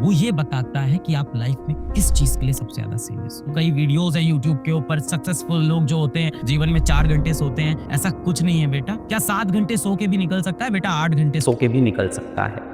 वो ये बताता है कि आप लाइफ में किस चीज के लिए सबसे ज्यादा सीरियस हो। कई वीडियोस है यूट्यूब के ऊपर, सक्सेसफुल लोग जो होते हैं जीवन में 4 घंटे सोते हैं। ऐसा कुछ नहीं है बेटा। क्या 7 घंटे सो के भी निकल सकता है? बेटा 8 घंटे सो के भी निकल सकता है।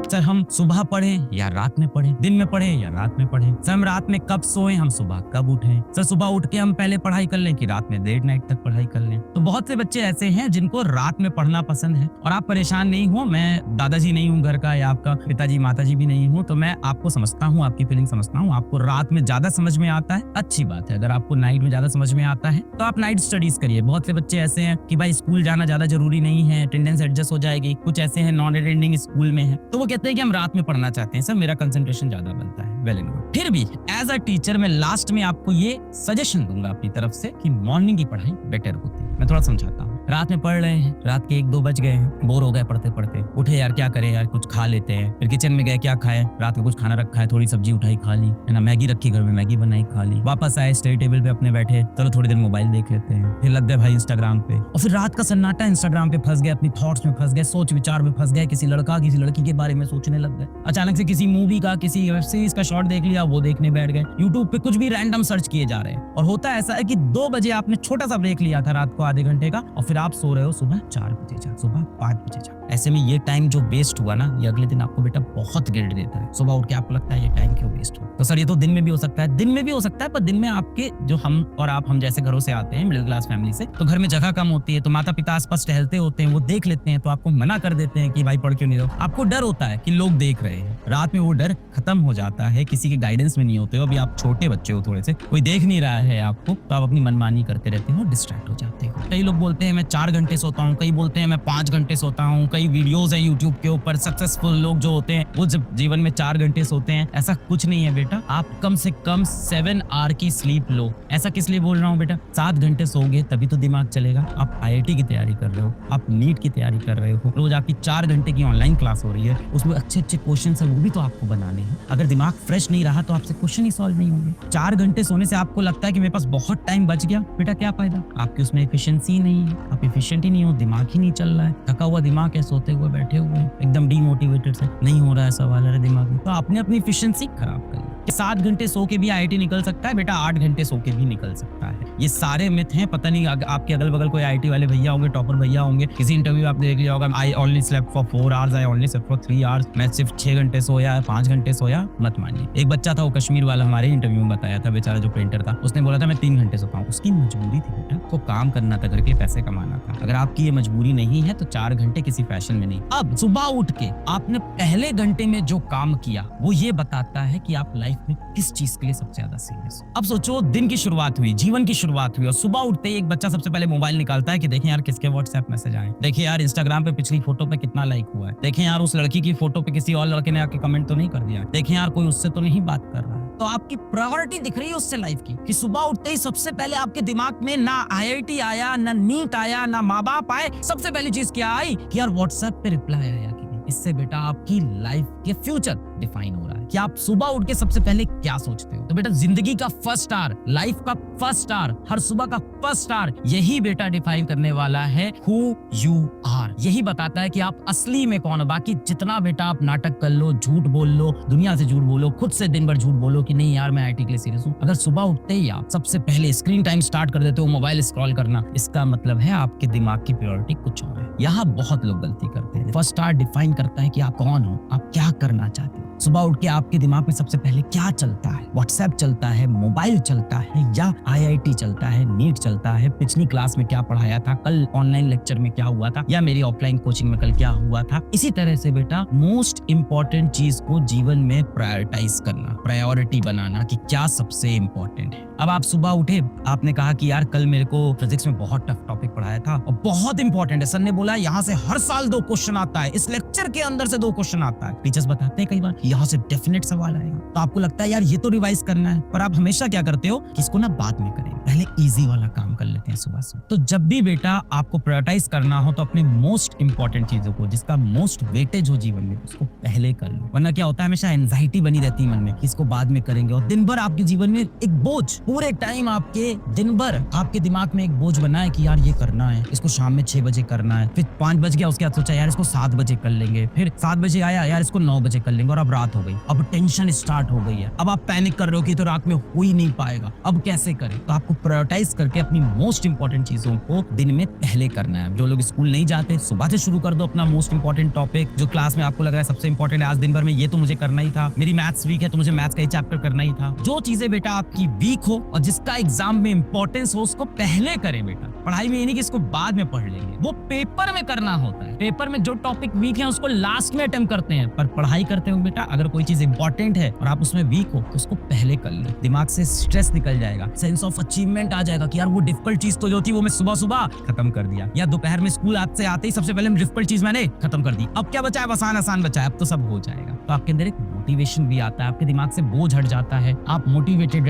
सर हम सुबह पढ़ें या रात में पढ़ें, दिन में पढ़ें या रात में पढ़ें? सर हम रात में कब सोएं, हम सुबह कब उठें? सर सुबह उठ के हम पहले पढ़ाई कर लें कि रात में देर नाइट तक पढ़ाई कर लें? तो बहुत से बच्चे ऐसे हैं जिनको रात में पढ़ना पसंद है। और आप परेशान नहीं हो, मैं दादाजी नहीं हूँ घर का या आपका पिताजी माताजी भी नहीं हूँ, तो मैं आपको समझता हूँ, आपकी फीलिंग समझता हूँ। आपको रात में ज्यादा समझ में आता है, अच्छी बात है। अगर आपको नाइट में ज्यादा समझ में आता है तो आप नाइट स्टडीज करिए। बहुत से बच्चे ऐसे हैं कि भाई स्कूल जाना ज्यादा जरूरी नहीं है, अटेंडेंस एडजस्ट हो जाएगी। कुछ ऐसे हैं नॉन अटेंडिंग स्कूल में है, तो वो कहते हैं कि हम रात में पढ़ना चाहते हैं, सर मेरा कंसंट्रेशन ज्यादा बनता है। Well and good. फिर भी एज अ टीचर मैं लास्ट में आपको ये सजेशन दूंगा अपनी तरफ से कि मॉर्निंग की पढ़ाई बेटर होती है। मैं थोड़ा समझाता हूँ। रात में पढ़ रहे हैं, रात के 1-2 बज गए हैं, बोर हो गए पढ़ते पढ़ते, उठे यार क्या करें यार, कुछ खा लेते हैं। फिर किचन में गए, क्या खाए, रात में कुछ खाना रखा है, थोड़ी सब्जी उठाई खा ली, है ना, मैगी रखी घर में, मैगी बनाई खा ली। वापस आए, स्टडी टेबल पे अपने बैठे, चलो थोड़ी देर मोबाइल देख लेते हैं। फिर लग गए भाई इंस्टाग्राम पे, और फिर रात का सन्नाटा, इंस्टाग्राम पे फंस गए, अपनी थॉट्स में फंस गए, सोच विचार में फंस गए, किसी लड़का किसी लड़की के बारे में सोचने लग गए। अचानक से किसी मूवी का, किसी वेब सीरीज का शॉर्ट देख लिया, वो देखने बैठ गए। यूट्यूब पे कुछ भी रैंडम सर्च किए जा रहे हैं। और होता ऐसा है कि 2 बजे आपने छोटा सा ब्रेक लिया था रात को आधे घंटे का, और फिर आप सो रहे हो सुबह 4 बजे जा, सुबह 5 बजे जा। ऐसे में ये टाइम जो वेस्ट हुआ ना, ये अगले दिन आपको बेटा बहुत गिल्ट देता है। सुबह उठ के आपको लगता है ये टाइम क्यों वेस्ट हुआ। तो सर ये तो दिन में भी हो सकता है, दिन में भी हो सकता है, पर दिन में आपके जो हम और आप, हम जैसे घरों से आते हैं, मिडिल क्लास फैमिली से, तो घर में जगह कम होती है, तो माता पिता आसपास टहलते होते हैं, वो देख लेते हैं, तो आपको मना कर देते हैं कि भाई पढ़ क्यों नहीं रहो। आपको डर होता है कि लोग देख रहे हैं। रात में वो डर खत्म हो जाता है, किसी के गाइडेंस में नहीं होते हो। अभी आप छोटे बच्चे हो, थोड़े से कोई देख नहीं रहा है आपको, तो आप अपनी मनमानी करते रहते हो, डिस्ट्रैक्ट हो जाते हो। कई लोग बोलते हैं मैं 4 घंटे सोता हूँ, कई बोलते हैं मैं 5 घंटे सोता हूँ। कई वीडियोस हैं यूट्यूब के ऊपर, सक्सेसफुल लोग जो होते हैं वो जब जीवन में 4 घंटे सोते हैं। ऐसा कुछ नहीं है बेटा। आप कम से कम 7 आवर की स्लीप लो। ऐसा किस लिए बोल रहा हूँ बेटा? 7 घंटे सोगे तभी तो दिमाग चलेगा। आप IIT की तैयारी कर रहे हो, आप नीट की तैयारी कर रहे हो, रोज आपकी 4 घंटे की ऑनलाइन क्लास हो रही है, उसमें अच्छे अच्छे क्वेश्चन है, वो भी तो आपको बनाने हैं। अगर दिमाग फ्रेश नहीं रहा तो आपसे क्वेश्चन ही सॉल्व नहीं होंगे। 4 घंटे सोने से आपको लगता है कि मेरे पास बहुत टाइम बच गया, बेटा क्या फायदा? आपकी उसमें एफिशिएंसी नहीं है, आप एफिशिएंट ही नहीं हो, दिमाग ही नहीं चल रहा है, थका हुआ दिमाग है, सोते हुए बैठे हुए एकदम डीमोटिवेटेड से, नहीं हो रहा है सवाल है दिमाग में, तो आपने अपनी एफिशिएंसी खराब कर ली। 7 घंटे सो के भी IIT निकल सकता है बेटा, 8 घंटे सो के भी निकल सकता है। ये सारे मिथ हैं। पता नहीं आपके अगल बगल कोई IIT वाले भैया होंगे, टॉपर भैया होंगे, किसी इंटरव्यू आपने देख लिया होगा, I only slept for 4 hours, I only slept for 3 hours, मैं सिर्फ 6 घंटे सोया, 5 घंटे सोया। मत मानिए। एक बच्चा था, वो कश्मीर वाला, हमारे इंटरव्यू में बताया था, बेचारा जो पेंटर था, उसने बोला था मैं 3 घंटे सोता हूँ। उसकी मजबूरी थी बेटा, तो काम करना था, घर के पैसे कमाना था। अगर आपकी ये मजबूरी नहीं है तो 4 घंटे किसी फैशन में नहीं। अब सुबह उठ के आपने पहले घंटे में जो काम किया, वो ये बताता है कि आप लाइफ में किस चीज के लिए सबसे ज्यादा सीरियस हो। अब सोचो, दिन की शुरुआत हुई, जीवन की शुरुआत हुई, और सुबह उठते ही एक बच्चा सबसे पहले मोबाइल निकालता है कि देखें यार किसके व्हाट्सएप मैसेज आए, देखें यार इंस्टाग्राम पे पिछली फोटो पे कितना लाइक हुआ है, देखें यार उस लड़की की फोटो पे किसी और लड़के ने आके कमेंट तो नहीं कर दिया, देखें यार कोई उससे तो नहीं बात कर रहा है। तो आपकी प्रायोरिटी दिख रही है उससे लाइफ की, कि सुबह उठते ही सबसे पहले आपके दिमाग में ना IIT आया, ना नीट आया, ना माँ बाप आए, सबसे पहली चीज क्या आई कि यार व्हाट्सएप पे रिप्लाई आया कि नहीं। इससे बेटा आपकी लाइफ के फ्यूचर डिफाइन हो रहा है कि आप सुबह उठ के सबसे पहले क्या सोचते हो। तो बेटा जिंदगी का फर्स्ट आवर, लाइफ का फर्स्ट आवर, हर सुबह का फर्स्ट आवर, यही बेटा डिफाइन करने वाला है हु यू आर। यही बताता है कि आप असली में कौन हो। बाकी जितना बेटा आप नाटक कर लो, झूठ बोल लो, दुनिया से झूठ बोलो, खुद से दिन भर झूठ बोलो कि नहीं यार मैं IIT के लिए सीरियस हूँ, अगर सुबह उठते ही आप सबसे पहले स्क्रीन टाइम स्टार्ट कर देते हो मोबाइल स्क्रॉल करना, इसका मतलब है आपके दिमाग की प्रायोरिटी कुछ और है। यहाँ बहुत लोग गलती करते हैं। फर्स्ट आवर डिफाइन करता है कि आप कौन हो, आप क्या करना चाहते हो। सुबह उठ के आपके दिमाग में सबसे पहले क्या चलता है? व्हाट्सएप चलता है, मोबाइल चलता है, या IIT चलता है, नीट चलता है, पिछली क्लास में क्या पढ़ाया था, कल ऑनलाइन लेक्चर में क्या हुआ था, या मेरी ऑफलाइन कोचिंग में कल क्या हुआ था। इसी तरह से बेटा मोस्ट इंपॉर्टेंट चीज को जीवन में प्रायोरिटाइज करना, प्रायोरिटी बनाना कि क्या सबसे इंपॉर्टेंट है। अब आप सुबह उठे, आपने कहा कि यार कल मेरे को फिजिक्स में बहुत टफ टॉपिक पढ़ाया था और बहुत इंपॉर्टेंट है, सर ने बोला यहाँ से हर साल 2 क्वेश्चन आता है, इस लेक्चर के अंदर से 2 क्वेश्चन आता है। टीचर्स बताते हैं कई बार यहाँ से डेफिनेट सवाल आएगा, तो आपको लगता है यार ये तो रिवाइज करना है, पर आप हमेशा क्या करते हो कि इसको ना बाद में करेंगे, पहले इजी वाला काम कर लेते हैं सुबह से। तो जब भी बेटा आपको प्रायोरिटाइज करना हो तो अपने मोस्ट इंपॉर्टेंट चीजों को, जिसका मोस्ट वेटेज हो जीवन में, उसको पहले कर लो। वरना क्या होता है, हमेशा एंजाइटी बनी रहती है मन में कि इसको बाद में करेंगे, और दिन भर आपके जीवन में एक बोझ, पूरे टाइम आपके दिन भर आपके दिमाग में एक बोझ बना है कि यार ये करना है, इसको शाम में 6 बजे करना है, फिर 5 बज गया, उसके बाद सोचा यार इसको 7 बजे कर लेंगे, फिर 7 बजे आया यार इसको 9 बजे कर लेंगे, और अब रात हो गई, अब टेंशन स्टार्ट हो गई है, अब आप पैनिक कर रहे हो कि तो रात में हो ही नहीं पाएगा, अब कैसे करें। तो आपको प्रायोरिटाइज करके अपनी मोस्ट इंपॉर्टेंट चीजों को दिन में पहले करना है। जो लोग स्कूल नहीं जाते, सुबह से शुरू कर दो अपना मोस्ट इंपॉर्टेंट टॉपिक, जो क्लास में आपको लग रहा है सबसे इंपॉर्टेंट है आज दिन भर में, ये तो मुझे करना ही था, मेरी मैथ्स वीक है तो मुझे मैथ्स का ही चैप्टर करना ही था। जो चीजें बेटा आपकी वीक हो और जिसका एग्जाम में इंपॉर्टेंस हो, उसको पहले करें बेटा। पढ़ाई में ये नहीं कि इसको बाद में पढ़ लेंगे, वो पेपर में करना होता है। पेपर में जो टॉपिक वीक है उसको लास्ट में अटेम्प्ट करते हैं, पर पढ़ाई करते हो बेटा, अगर कोई चीज इंपॉर्टेंट है और आप उसमें वीक हो तो उसको पहले कर लो। दिमाग से स्ट्रेस निकल जाएगा, सेंस ऑफ अचीवमेंट आ जाएगा कि यार वो डिफिकल्ट चीज तो जो थी वो मैं सुबह सुबह खत्म कर दिया, या दोपहर में स्कूल से आते ही सबसे पहले डिफिकल्ट चीज मैंने खत्म कर दी, अब क्या बचा है, आसान आसान बचा है, अब तो सब हो जाएगा। तो आपके अंदर एक मोटिवेशन भी आता है, आपके दिमाग से बोझ हट जाता है, आप मोटिवेटेड